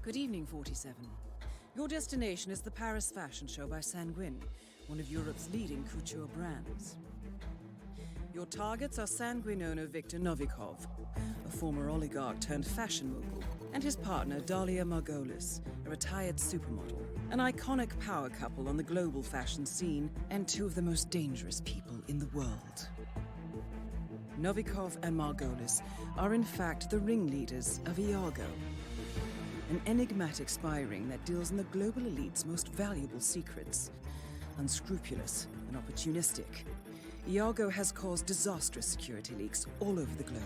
Good evening, 47. Your destination is the Paris Fashion Show by Sanguine, one of Europe's leading couture brands. Your targets are Sanguine owner Viktor Novikov, a former oligarch turned fashion mogul, and his partner Dalia Margolis, a retired supermodel, an iconic power couple on the global fashion scene, and two of the most dangerous people in the world. Novikov and Margolis are in fact the ringleaders of Iago, an enigmatic spy ring that deals in the global elite's most valuable secrets. Unscrupulous and opportunistic, Iago has caused disastrous security leaks all over the globe.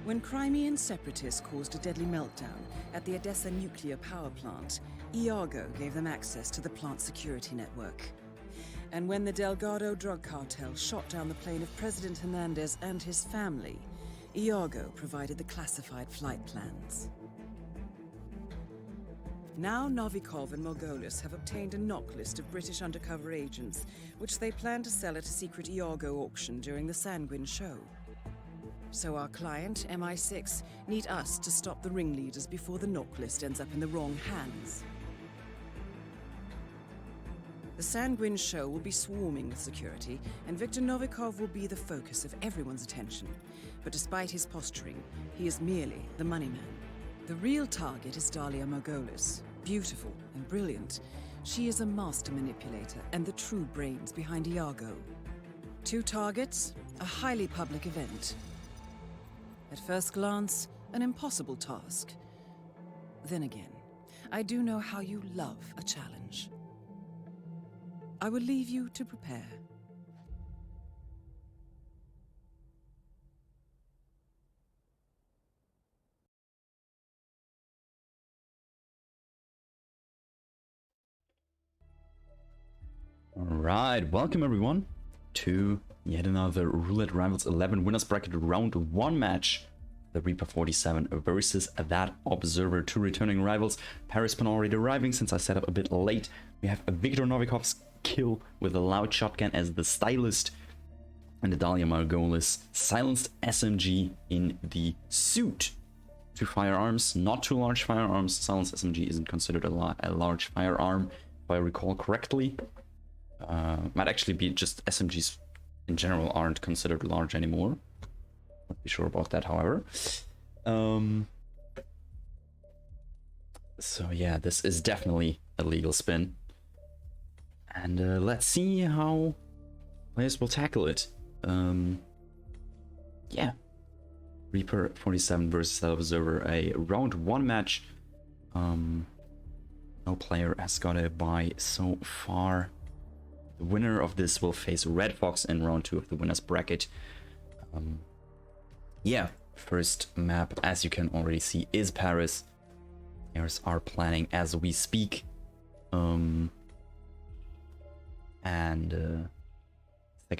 When Crimean separatists caused a deadly meltdown at the Odessa nuclear power plant, Iago gave them access to the plant's security network. And when the Delgado drug cartel shot down the plane of President Hernandez and his family, Iago provided the classified flight plans. Now Novikov and Margolis have obtained a knock list of British undercover agents, which they plan to sell at a secret Iago auction during the Sanguine show. So our client, MI6, need us to stop the ringleaders before the knock list ends up in the wrong hands. The Sanguine show will be swarming with security, and Viktor Novikov will be the focus of everyone's attention. But despite his posturing, he is merely the money man. The real target is Dalia Margolis. Beautiful and brilliant, she is a master manipulator and the true brains behind Iago. Two targets, a highly public event. At first glance, an impossible task. Then again, I do know how you love a challenge. I will leave you to prepare. Alright, welcome everyone to yet another Roulette Rivals 11 Winners Bracket Round 1 match. The Rieper 47 versus ThatObserver, two returning rivals. Paris Pan already arriving since I set up a bit late. We have Viktor Novikov's kill with a loud shotgun as the stylist, and the Dalia Margolis silenced SMG in the suit. Two firearms, not two large firearms. Silenced SMG isn't considered a large firearm, if I recall correctly. Might actually be just SMGs in general aren't considered large anymore. Not be sure about that, however. So yeah, this is definitely a legal spin. And let's see how players will tackle it. Yeah. Rieper 47 versus ThatObserver, a round 1 match. No player has got a bye so far. The winner of this will face Red Fox in round 2 of the winners bracket. Yeah, first map, as you can already see, is Paris. Players are planning as we speak. Second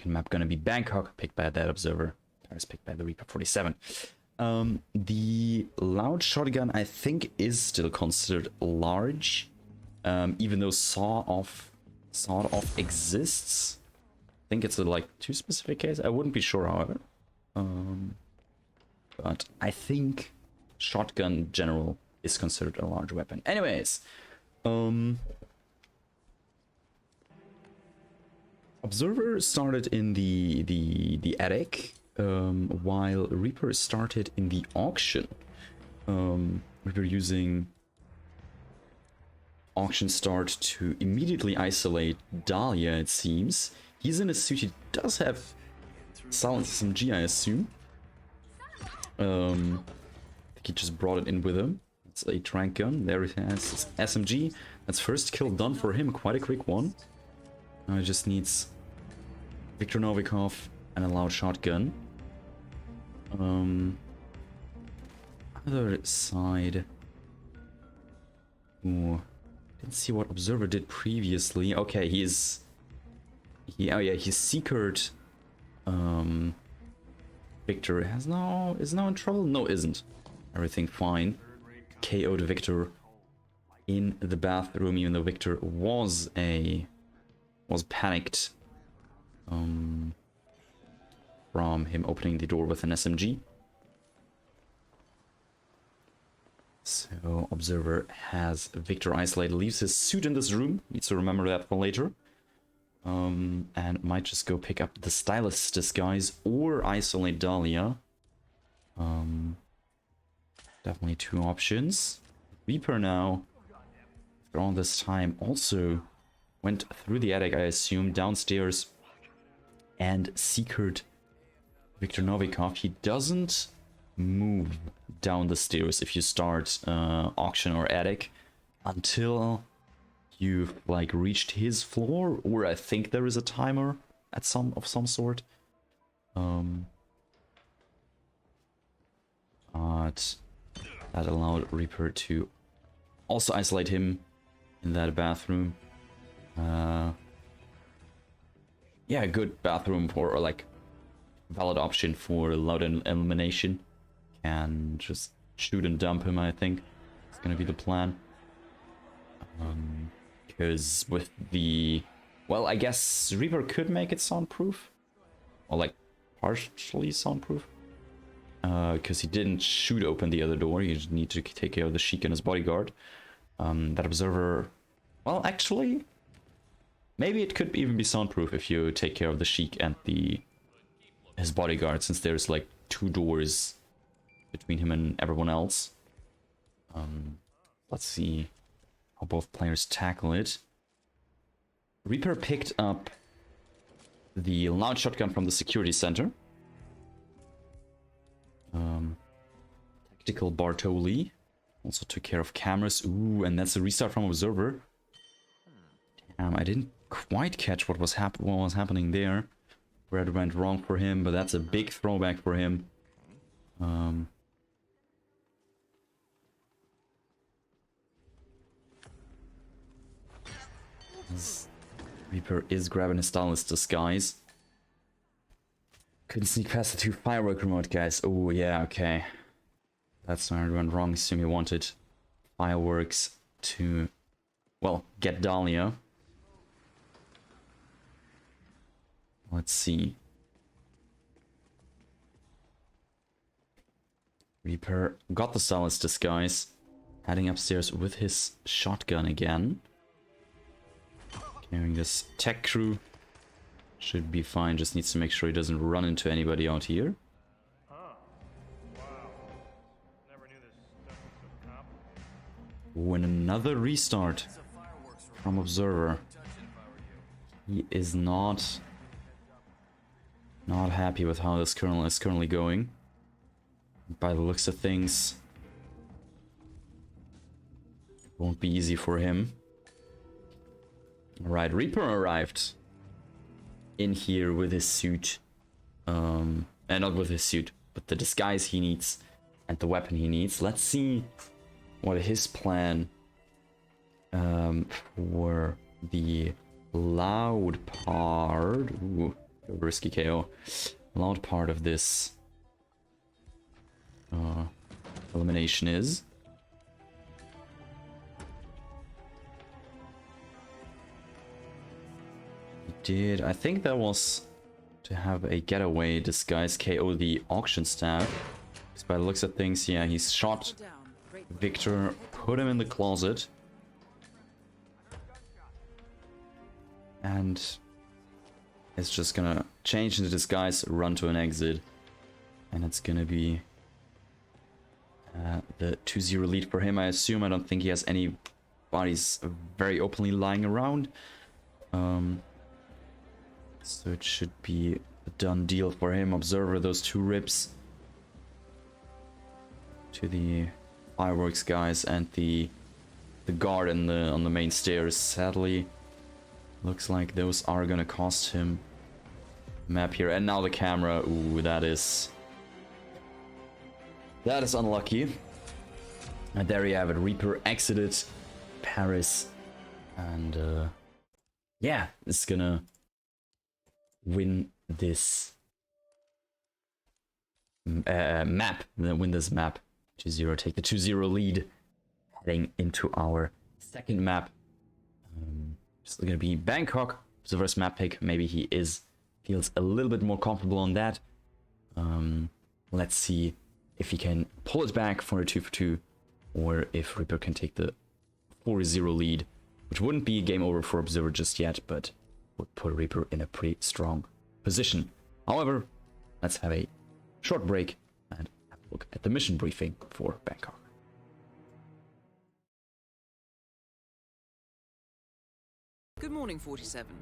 map gonna be Bangkok, picked by ThatObserver. Paris picked by the Rieper 47. The loud shotgun, I think, is still considered large, even though sawed-off exists. I think it's a like two specific case. I wouldn't be sure, however. But I think shotgun in general is considered a large weapon. Anyways, Observer started in the attic, while Rieper started in the auction. We were using auction start to immediately isolate Dalia, it seems. He's in a suit. He does have silenced SMG, I assume. I think he just brought it in with him. It's a trank gun. There he has his SMG. That's first kill done for him. Quite a quick one. Now he just needs Viktor Novikov and a loud shotgun. Other side. Ooh, didn't see what Observer did previously. Okay, he's secured. Victor is now in trouble. No, isn't. Everything fine. KO'd Victor in the bathroom, even though Victor was panicked from him opening the door with an SMG. So Observer has Victor isolated, leaves his suit in this room. Needs to remember that for later. And might just go pick up the Stylist disguise or isolate Dahlia. Definitely two options. Rieper now, after all this time, also went through the attic, I assume, downstairs, and secured Viktor Novikov. He doesn't move down the stairs if you start auction or attic until you've like reached his floor, or I think there is a timer at some sort. But that allowed Rieper to also isolate him in that bathroom. Yeah, good bathroom for, or like valid option for loud elimination. Can just shoot and dump him, I think. It's gonna be the plan. Because with the... Well, I guess Rieper could make it soundproof. Or like, partially soundproof. Because he didn't shoot open the other door. You just need to take care of the Sheik and his bodyguard. That Observer... Well, actually... Maybe it could even be soundproof if you take care of the Sheik and his bodyguard, since there's like two doors between him and everyone else. Let's see how both players tackle it. Rieper picked up the loud shotgun from the security center. Tactical Bartoli also took care of cameras. Ooh, and that's a restart from Observer. Damn, I didn't quite catch what was happening there. Where it went wrong for him, but that's a big throwback for him. Rieper is grabbing his Stylist disguise. Couldn't sneak past the two firework remote guys. Oh yeah, okay. That's where it went wrong. Assume he wanted fireworks to, well, get Dahlia. Let's see. Rieper got the Stylist disguise, heading upstairs with his shotgun again. Carrying this tech crew. Should be fine, just needs to make sure he doesn't run into anybody out here. When another restart from Observer. He is not happy with how this kernel is currently going. By the looks of things, it won't be easy for him. Alright, Rieper arrived in here with his suit. And not with his suit, but the disguise he needs and the weapon he needs. Let's see what his plan for the loud part. Ooh, risky KO. Loud part of this elimination is. I think that was to have a getaway disguise KO the auction staff. Because by the looks of things, yeah, he's shot Victor, put him in the closet. And it's just gonna change into disguise, run to an exit. And it's gonna be the 2-0 lead for him, I assume. I don't think he has any bodies very openly lying around. So it should be a done deal for him. Observer, those two rips to the fireworks guys and the guard on the main stairs. Sadly, looks like those are gonna cost him map here. And now the camera. Ooh, that is unlucky. And there you have it. Rieper exited Paris, and yeah, it's gonna win this map. Win this map 2-0. Take the 2-0 lead, heading into our second map. It's gonna be Bangkok. It's the first map pick. Maybe he feels a little bit more comfortable on that. Let's see if he can pull it back for a 2-for-2 or if Rieper can take the 4-0 lead, which wouldn't be game over for Observer just yet, but would put Rieper in a pretty strong position. However, let's have a short break and have a look at the mission briefing for Bangkok. Good morning, 47.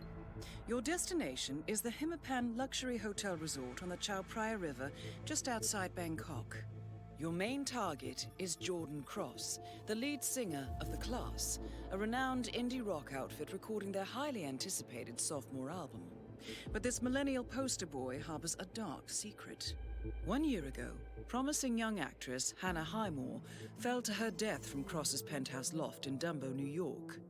Your destination is the Himapan Luxury Hotel Resort on the Chao Phraya River, just outside Bangkok. Your main target is Jordan Cross, the lead singer of The Class, a renowned indie rock outfit recording their highly anticipated sophomore album. But this millennial poster boy harbors a dark secret. 1 year ago, promising young actress Hannah Highmore fell to her death from Cross's penthouse loft in Dumbo, New York.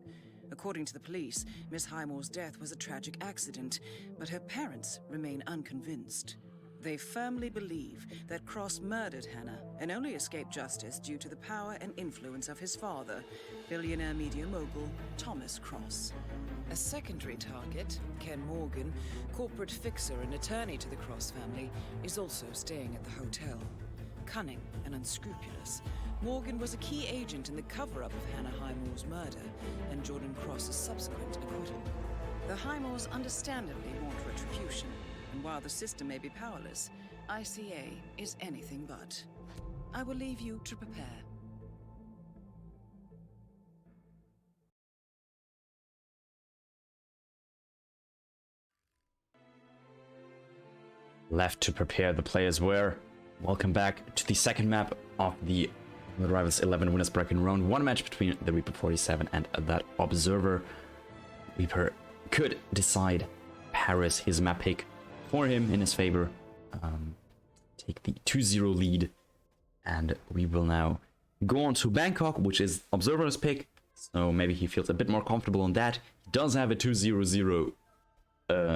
According to the police, Miss Highmore's death was a tragic accident, but her parents remain unconvinced. They firmly believe that Cross murdered Hannah and only escaped justice due to the power and influence of his father, billionaire media mogul Thomas Cross. A secondary target, Ken Morgan, corporate fixer and attorney to the Cross family, is also staying at the hotel. Cunning and unscrupulous, Morgan was a key agent in the cover-up of Hannah Highmore's murder and Jordan Cross's subsequent acquittal. The Highmores understandably want retribution, and while the system may be powerless, ICA is anything but. I will leave you to prepare. Left to prepare, the players were. Welcome back to the second map of the Rivals 11 winners bracket round. One match between the Rieper 47 and ThatObserver. Rieper could decide Paris, his map pick, for him in his favor. Take the 2-0 lead. And we will now go on to Bangkok, which is Observer's pick. So maybe he feels a bit more comfortable on that. He does have a 2-0-0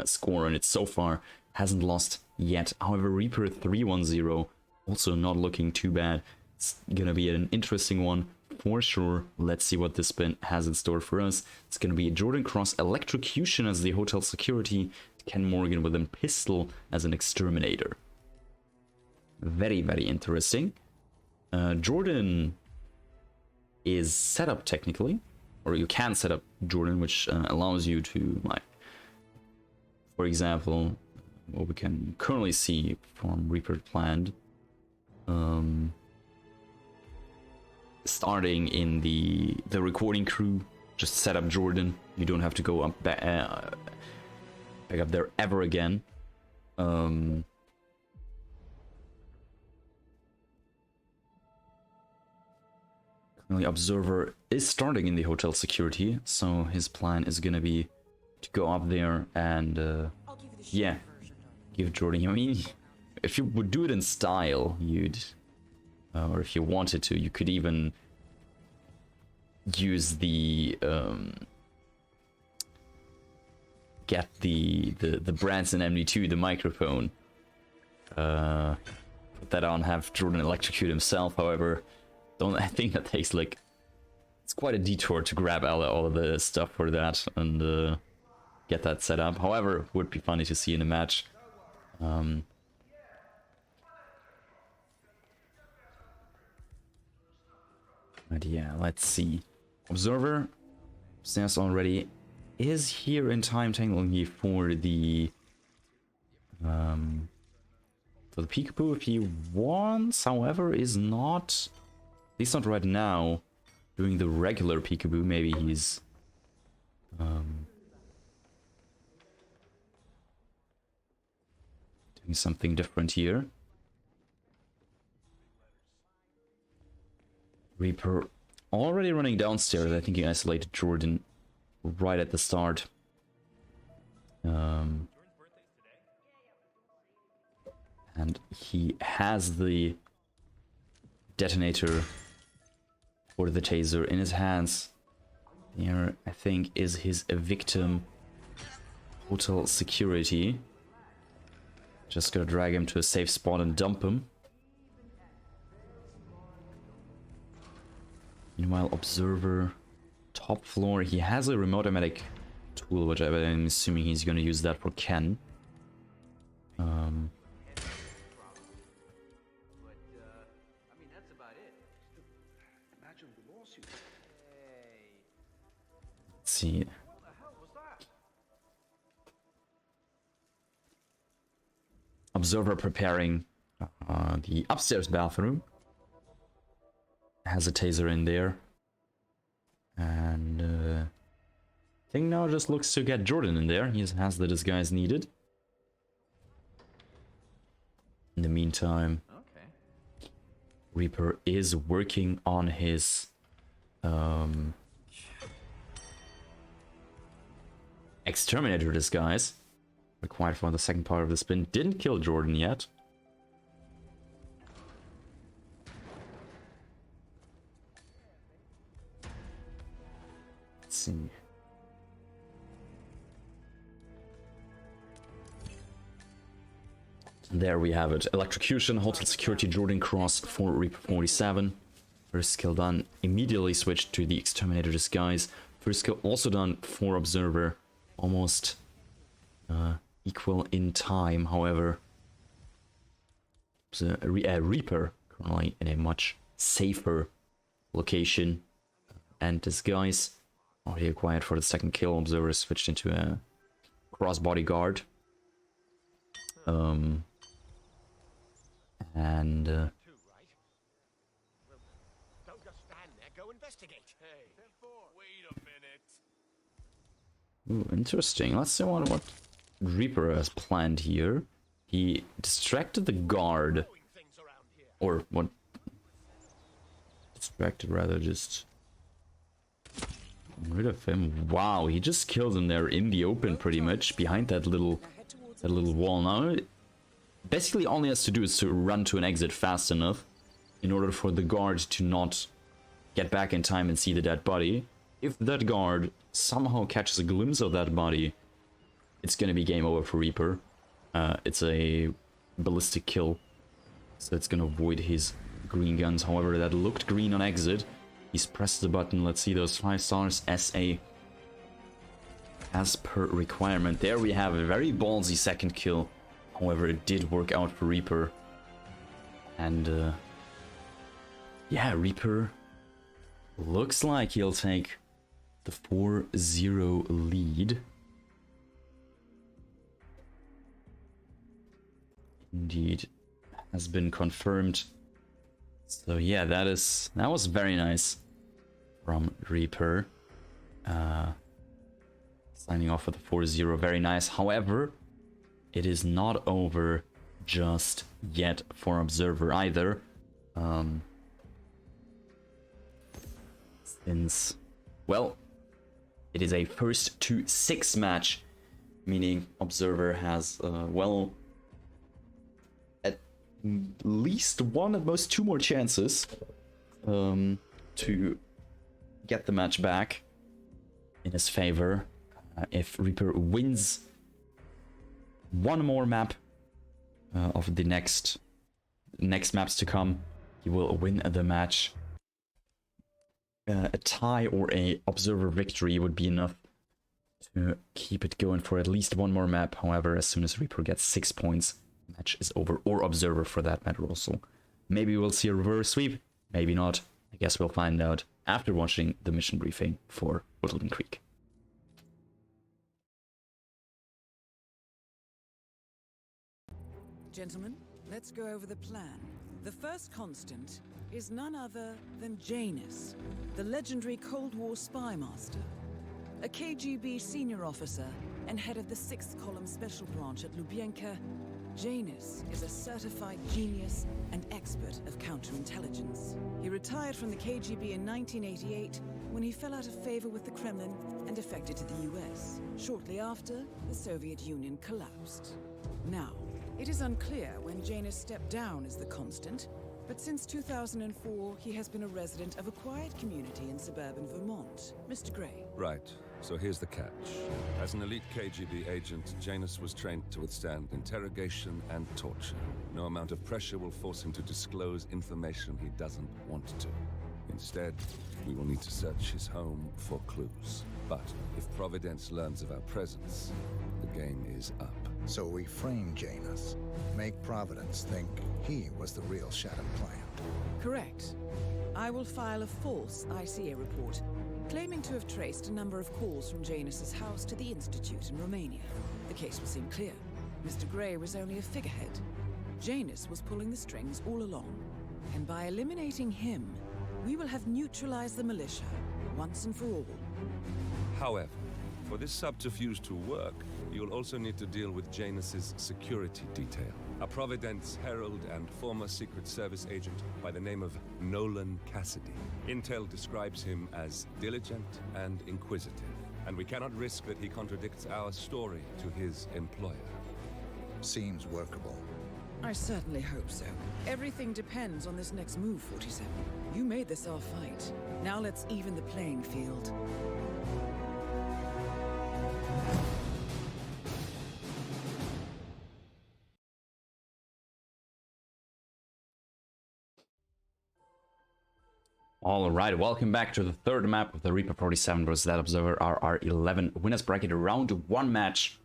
score on it so far. Hasn't lost yet. However, Rieper 3-1-0. Also not looking too bad. It's gonna be an interesting one for sure. Let's see what this spin has in store for us. It's gonna be a Jordan Cross electrocution as the hotel security, Ken Morgan with a pistol as an exterminator. Very, very interesting. Jordan is set up technically, or you can set up Jordan, which allows you to, like, for example, what we can currently see from Rieper planned. Starting in the recording crew, just set up Jordan. You don't have to go up back up there ever again. Currently Observer is starting in the hotel security, so his plan is gonna be to go up there and yeah, give Jordan. I mean, if you would do it in style, you'd or if you wanted to, you could even use the get the Branson MD2, the microphone, put that on, have Jordan electrocute himself. However, I think that takes, like, it's quite a detour to grab all of the stuff for that and get that set up. However, it would be funny to see in a match. But yeah, let's see. Observer says already is here in time technically for the peekaboo if he wants. However, is not, at least not right now, doing the regular peekaboo. Maybe he's doing something different here. Rieper already running downstairs. I think he isolated Jordan right at the start. And he has the detonator or the taser in his hands. Here, I think, is his victim, hotel security. Just gonna drag him to a safe spot and dump him. Meanwhile, Observer, top floor. He has a remote medic tool, which I'm assuming he's going to use that for Ken. Let's see. Observer preparing the upstairs bathroom. Has a taser in there. And thing now just looks to get Jordan in there. He has the disguise needed. In the meantime, Rieper is working on his exterminator disguise required for the second part of the spin. Didn't kill Jordan yet. Let's see. There we have it. Electrocution, hotel security, Jordan Cross for Rieper 47. First skill done. Immediately switched to the exterminator disguise. First skill also done for Observer. Almost equal in time, however. So, Rieper currently in a much safer location. And disguise already acquired for the second kill. Observer switched into a crossbody guard. And Don't just stand there, go investigate. Hey, wait a minute. ooh, interesting. Let's see what Rieper has planned here. He distracted the guard, or what? Distracted, rather, just rid of him. Wow, he just killed him there in the open, pretty much behind that little wall. Now, basically, all he has to do is to run to an exit fast enough in order for the guard to not get back in time and see the dead body. If that guard somehow catches a glimpse of that body, it's gonna be game over for Rieper. It's a ballistic kill, so it's gonna avoid his green guns. However, that looked green on exit. He's pressed the button. Let's see those 5 stars. SA as per requirement. There we have a very ballsy second kill. However, it did work out for Rieper. And yeah, Rieper looks like he'll take the 4-0 lead. Indeed, has been confirmed. So yeah, that was very nice from Rieper. Signing off with a 4-0, very nice. However, it is not over just yet for Observer either. Since, well, it is a first to 6 match, meaning Observer has, well, at least one, at most 2 more chances to get the match back in his favor. If Rieper wins one more map of the next maps to come, he will win the match. A tie or a Observer victory would be enough to keep it going for at least one more map. However, as soon as Rieper gets 6 points, the match is over, or Observer for that matter also. Maybe we'll see a reverse sweep, maybe not. I guess we'll find out after watching the mission briefing for Woodland Creek. Gentlemen, let's go over the plan. The first constant is none other than Janus, the legendary Cold War spy master, a KGB senior officer and head of the 6th Column Special Branch at Lubyanka. Janus is a certified genius and expert of counterintelligence. He retired from the KGB in 1988 when he fell out of favor with the Kremlin and defected to the US. Shortly after, the Soviet Union collapsed. Now, it is unclear when Janus stepped down as the constant, but since 2004, he has been a resident of a quiet community in suburban Vermont. Mr. Gray. Right. So here's the catch. As an elite KGB agent, Janus was trained to withstand interrogation and torture. No amount of pressure will force him to disclose information he doesn't want to. Instead, we will need to search his home for clues. But if Providence learns of our presence, the game is up. So we frame Janus, make Providence think he was the real Shattered Plant. Correct. I will file a false ICA report, claiming to have traced a number of calls from Janus's house to the Institute in Romania. The case will seem clear. Mr. Grey was only a figurehead. Janus was pulling the strings all along. And by eliminating him, we will have neutralized the militia once and for all. However, for this subterfuge to work, you'll also need to deal with Janus's security detail. A Providence herald and former Secret Service agent by the name of Nolan Cassidy. Intel describes him as diligent and inquisitive, and we cannot risk that he contradicts our story to his employer. Seems workable. I certainly hope so. Everything depends on this next move, 47. You made this our fight. Now let's even the playing field. Alright, welcome back to the third map of the Rieper 47 vs. ThatObserver RR11 winners bracket round 1 match.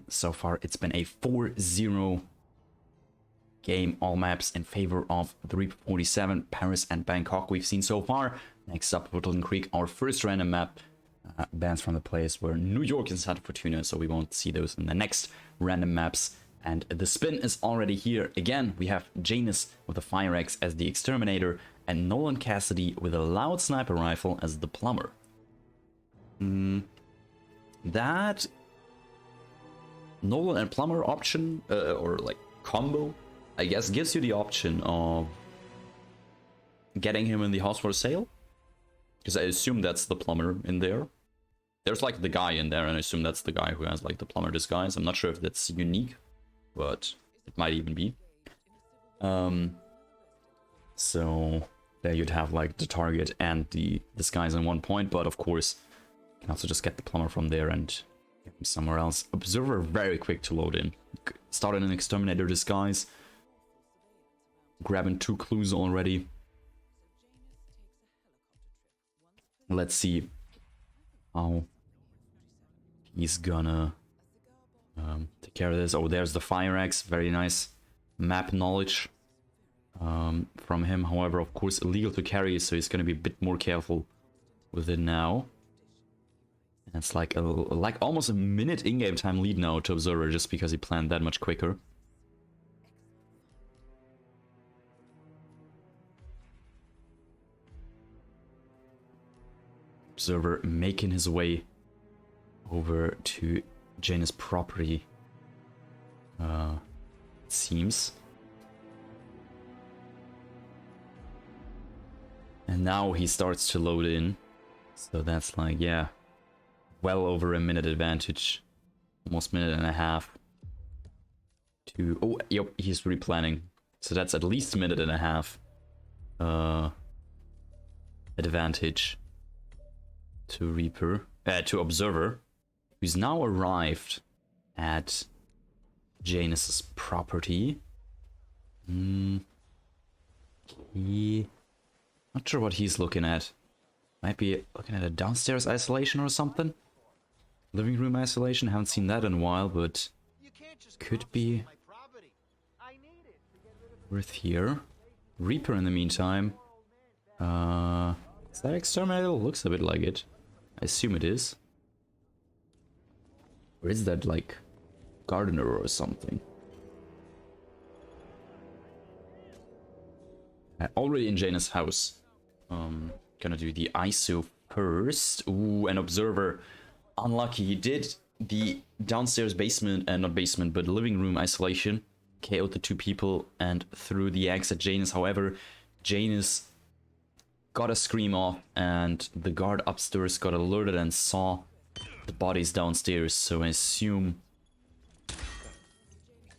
So far it's been a 4-0 game, all maps in favor of the Rieper 47, Paris and Bangkok we've seen so far. Next up, Woodland Creek, our first random map. Bans from the players were New York and Santa Fortuna, so we won't see those in the next random maps. And the spin is already here. Again, we have Janus with the Fire Axe as the Exterminator and Nolan Cassidy with a loud sniper rifle as the Plumber. That Nolan and Plumber option, or like combo, I guess gives you the option of getting him in the house for sale. Because I assume that's the Plumber in there. There's like the guy in there, and I assume that's the guy who has like the Plumber disguise. I'm not sure if that's unique, but it might even be. So there you'd have like the target and the disguise in one point, but of course you can also just get the Plumber from there and get him somewhere else. Observer very quick to load in. Started an Exterminator disguise. Grabbing 2 clues already. Let's see how he's gonna take care of this. Oh, there's the Fire Axe. Very nice map knowledge from him. However, of course, illegal to carry, so he's gonna be a bit more careful with it now. And it's like almost a minute in-game time lead now to Observer, just because he planned that much quicker. Observer making his way over to Janus' property, it seems. And now he starts to load in. So that's like, yeah, well over a minute advantage. Almost minute and a half. To, oh, yep, he's replanning. So that's at least a minute and a half advantage to Reaper, to Observer, who's now arrived at Janus's property. Not sure what he's looking at. Might be looking at a downstairs isolation or something. Living room isolation, haven't seen that in a while, but could be worth here. Reaper in the meantime. Is that Exterminator? Looks a bit like it. I assume it is. Or is that like gardener or something? Already in Janus' house. Gonna do the ISO first. Ooh, an Observer. Unlucky. He did the downstairs basement, not basement, but living room isolation. KO'd the 2 people and threw the axe at Janus. However, Janus got a scream off, and the guard upstairs got alerted and saw the bodies downstairs, so I assume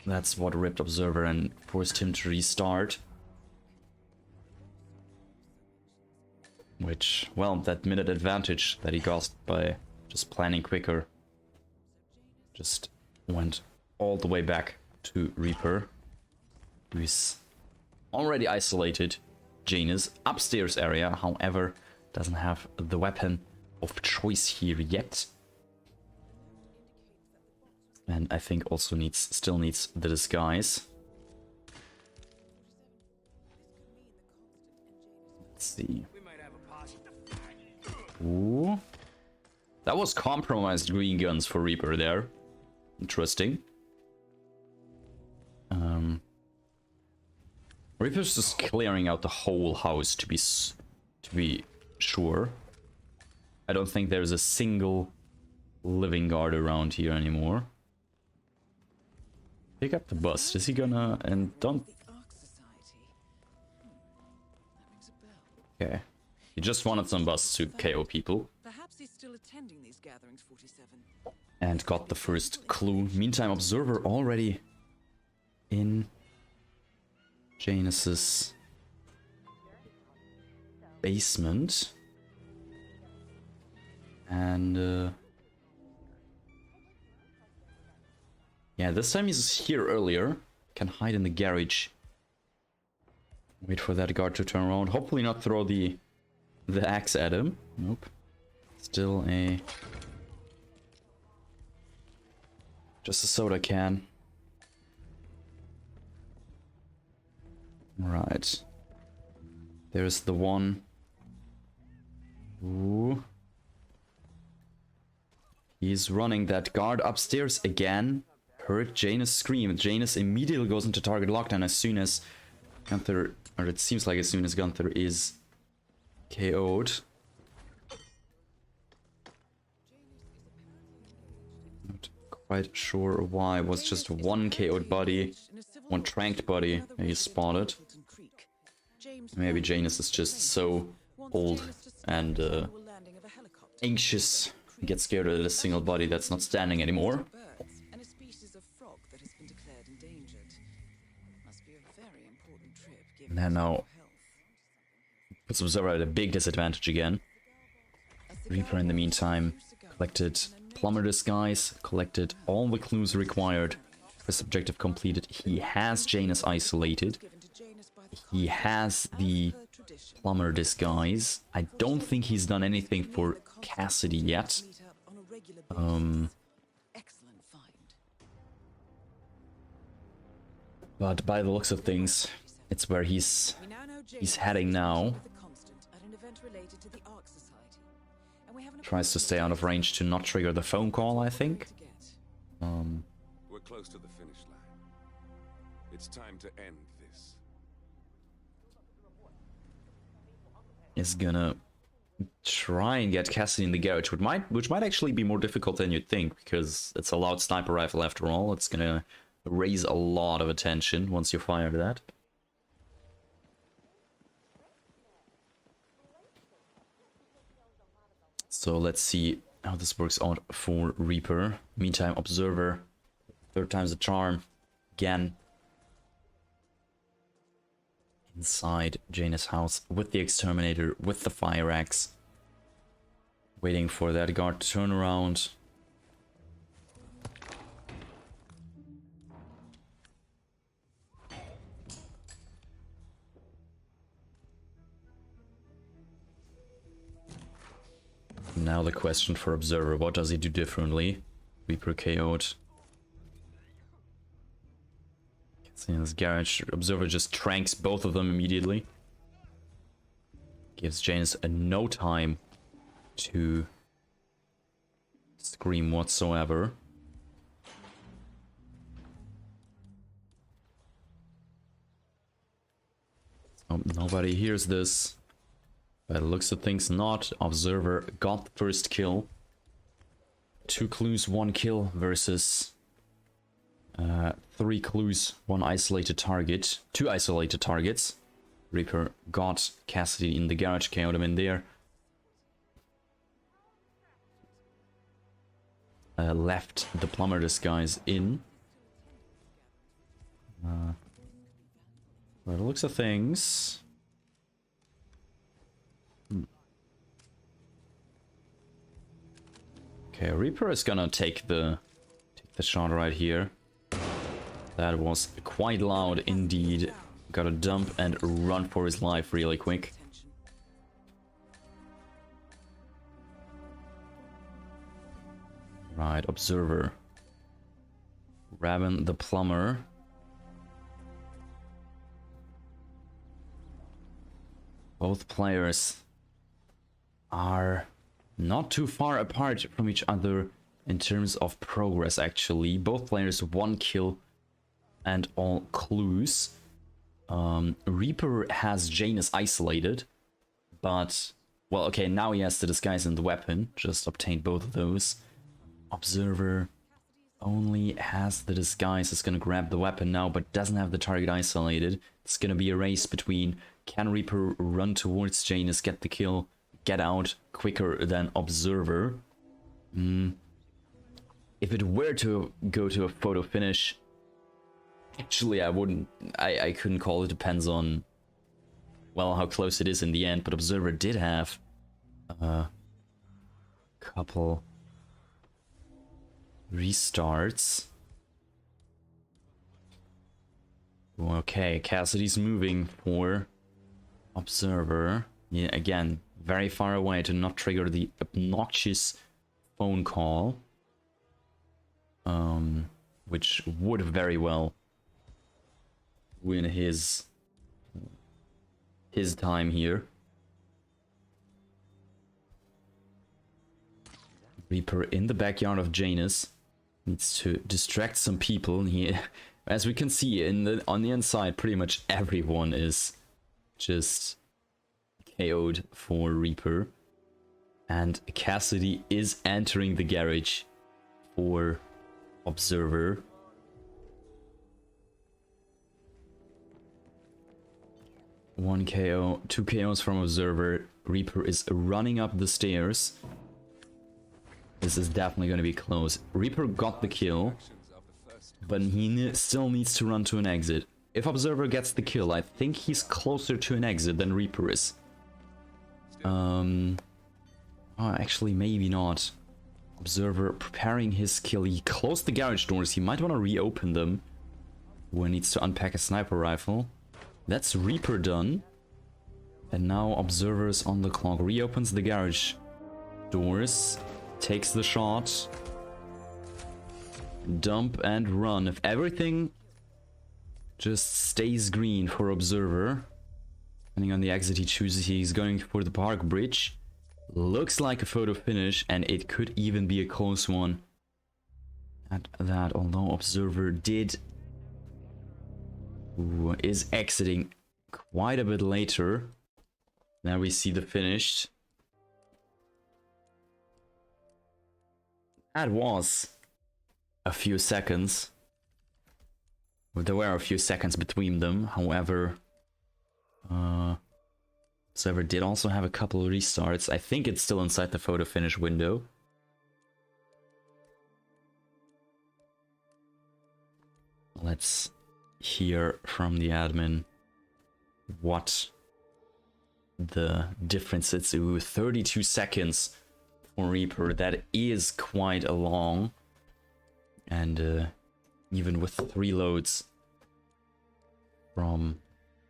that's what ripped Observer and forced him to restart. Which, well, that minute advantage that he got by just planning quicker just went all the way back to Reaper, who's already isolated Janus upstairs area, however, doesn't have the weapon of choice here yet. And I think also still needs the disguise. Let's see. Ooh. That was compromised green guns for Reaper there. Interesting. Reaper's just clearing out the whole house to be sure. I don't think there's a single living guard around here anymore. Pick up the bust. Is he gonna... and don't... Okay. He just wanted some busts to KO people. Perhaps he's still attending these gatherings, 47. And got the first clue. Meantime, Observer already in Janus's basement. And yeah, this time he's here earlier. Can hide in the garage. Wait for that guard to turn around. Hopefully not throw the axe at him. Nope. Still a... just a soda can. Right. There's the one. Ooh. He's running that guard upstairs again. Heard Janus scream. Janus immediately goes into target lockdown as soon as Gunther, or it seems like as soon as Gunther is KO'd. Not quite sure why. It was just one KO'd body, one tranked body he spotted. Maybe Janus is just so old and anxious. He gets scared of a single body that's not standing anymore. And then now puts Observer at a big disadvantage again. Reaper in the meantime collected plumber disguise, collected all the clues required. First objective completed. He has Janus isolated. He has the plumber disguise. I don't think he's done anything for Cassidy yet. But by the looks of things, it's where he's heading now. Tries to stay out of range to not trigger the phone call, I think. We're close to the finish line. It's time to end this. Is gonna try and get Cassidy in the garage, which might actually be more difficult than you'd think, because it's a loud sniper rifle after all. It's gonna raise a lot of attention once you fire that. So let's see how this works out for Reaper. Meantime, Observer, third time's a charm, again. Inside Janus' house with the exterminator, with the fire axe. Waiting for that guard to turn around. Now the question for Observer, what does he do differently? Reaper KO'd. See in his garage, Observer just tranks both of them immediately. Gives Janus no time to scream whatsoever. So nobody hears this. By the looks of things, not. Observer got the first kill. 2 clues, 1 kill versus 3 clues, 1 isolated target. 2 isolated targets. Reaper got Cassidy in the garage, KO'd him in there. Left the plumber disguise in. By the looks of things... Okay, Reaper is gonna take the shot right here. That was quite loud indeed. Gotta dump and run for his life really quick. Right, Observer. Grabbing the plumber. Both players are not too far apart from each other in terms of progress, actually. Both players 1 kill and all clues. Rieper has Janus isolated, but, well, okay, now he has the disguise and the weapon. Just obtained both of those. Observer only has the disguise, is gonna grab the weapon now, but doesn't have the target isolated. It's gonna be a race between, can Rieper run towards Janus, get the kill, get out quicker than Observer? If it were to go to a photo finish, actually I couldn't call. It depends on, well, how close it is in the end, but Observer did have a couple restarts. Okay, Cassidy's moving for Observer. Yeah, again, very far away to not trigger the obnoxious phone call. Which would very well win his time here. Rieper in the backyard of Janus needs to distract some people. He, as we can see on the inside, pretty much everyone is just KO'd for Rieper, and Cassidy is entering the garage for Observer. One KO, 2 KOs from Observer. Rieper is running up the stairs. This is definitely going to be close. Rieper got the kill, but he still needs to run to an exit. If Observer gets the kill, I think he's closer to an exit than Rieper is. Oh, actually, maybe not. Observer preparing his kill. He closed the garage doors. He might want to reopen them when he needs to unpack a sniper rifle. That's Rieper done. And now Observer's on the clock. Reopens the garage doors. Takes the shot. Dump and run. If everything just stays green for Observer, depending on the exit he chooses, he's going for the park bridge. Looks like a photo finish, and it could even be a close one at that, although Observer is exiting quite a bit later. Now we see the finish. That was a few seconds. There were a few seconds between them, however, Observer did also have a couple of restarts. I think it's still inside the photo finish window. Let's hear from the admin what the difference is. Ooh, 32 seconds for Rieper. That is quite a long. And even with 3 loads from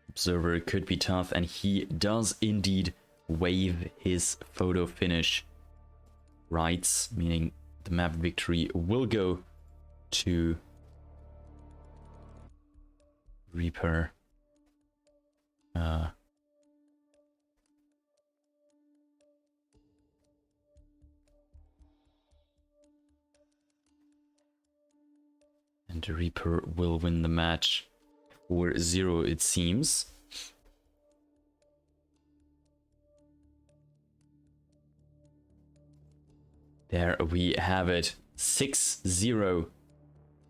Observer, it could be tough, and he does indeed wave his photo finish rights, meaning the map victory will go to Rieper. And Rieper will win the match for 0, it seems. There we have it. 6-0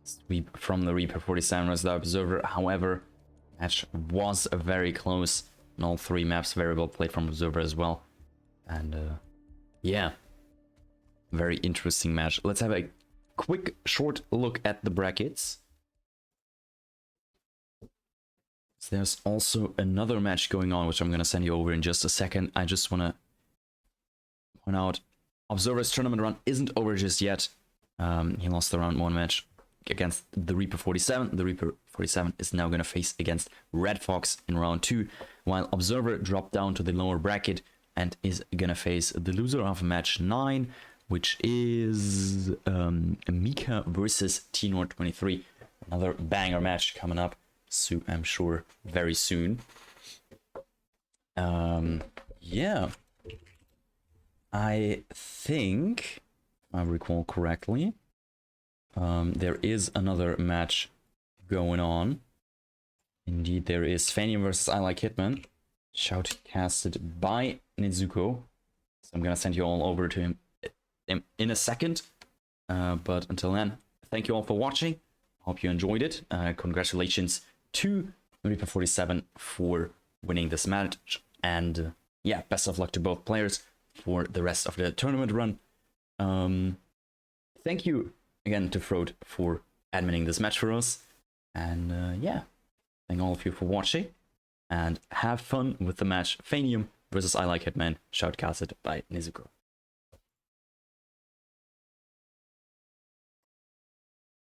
sweep from the Rieper 47 as the Observer. However, match was very close. And all 3 maps very well played from Observer as well. And yeah, very interesting match. Let's have a quick short look at the brackets. So there's also another match going on, which I'm going to send you over in just a second. I just want to point out, Observer's tournament run isn't over just yet. He lost the round 1 match against the Rieper 47. The Rieper 47 is now going to face against Red Fox in round 2, while Observer dropped down to the lower bracket and is going to face the loser of match 9, which is Mika versus T-Nord23. Another banger match coming up, so I'm sure very soon. Yeah. I think, if I recall correctly, there is another match going on. Indeed, there is Fanium versus I Like Hitman, shoutcasted by Nezuko. So I'm gonna send you all over to him in a second. But until then, thank you all for watching. Hope you enjoyed it. Congratulations to Rieper 47 for winning this match. And yeah, best of luck to both players for the rest of the tournament run. Thank you again to Frode for adminning this match for us. And yeah, thank all of you for watching. And have fun with the match Fanium versus I Like Hitman, shoutcasted by Nezuko.